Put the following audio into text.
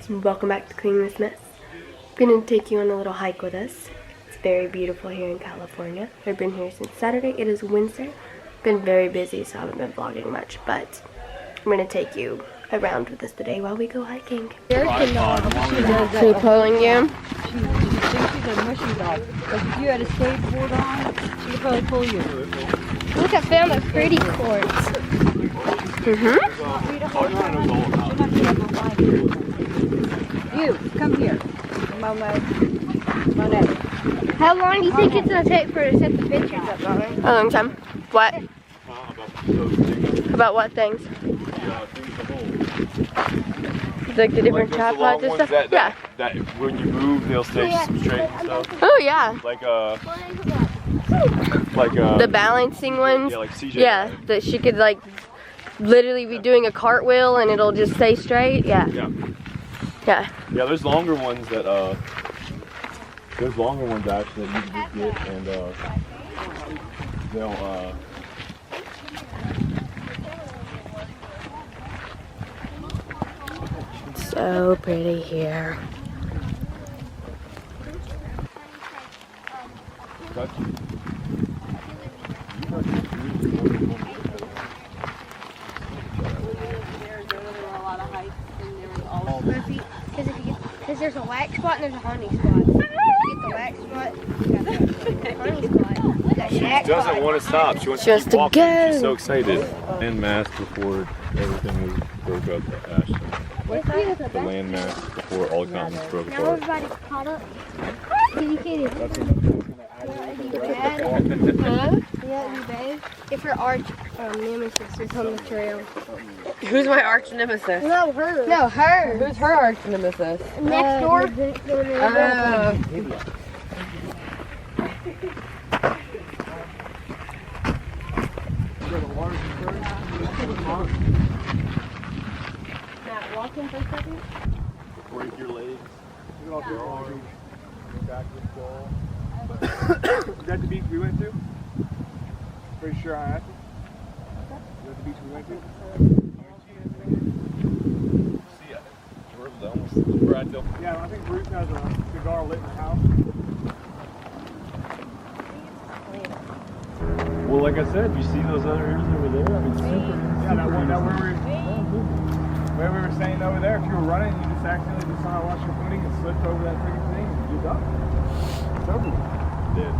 Welcome back to Clean This Mess. I'm going to take you on a little hike with us. It's very beautiful here in California. I've been here since Saturday. It is Wednesday. Been very busy, so I haven't been vlogging much, but I'm going to take you around with us today while we go hiking. She's pulling you. She's a mushy dog. Like if you had a skateboard on, she could probably pull you. Look, I found a pretty quartz. You, come here. My neck. How long do you think it's going to take for her to set the pictures up, Mommy? A long time. What? About what things? Like the different tripods and stuff? Yeah. That when you move, they'll stay straight and stuff. Oh, yeah. The balancing ones? Yeah, like CJ. Yeah, that she could like literally be doing a cartwheel and it'll just stay straight. Yeah. Yeah. Yeah. Yeah, there's longer ones that actually that you can just get and they'll So pretty here. Because there's a wax spot and there's a honey spot. If you get the wax spot, you got the honey spot. She doesn't want to stop. She wants to keep walking. She's so excited. And mass before everything was broke up at Ashton. The land mass before all the continents broke Now apart. everybody's caught up. Kitty, kitty. Yeah, you bad. If her arch nemesis is on the trail. Who's my arch nemesis? No, her. No, her. Who's her arch nemesis? Next door. Walking for a second. Break your legs. Get off your arms. Back to the ball. Is that the beach we went to? Pretty sure I asked you. Is that the beach we went to? See, we're almost right there. Yeah, I think Bruce has a cigar lit in the house. Well, like I said, you see those other areas over there? I mean, super. Yeah, that one that where we were saying over there, if you were running, you just accidentally just somehow lost your footing and slipped over that freaking thing, and you're done. It's over. Dead.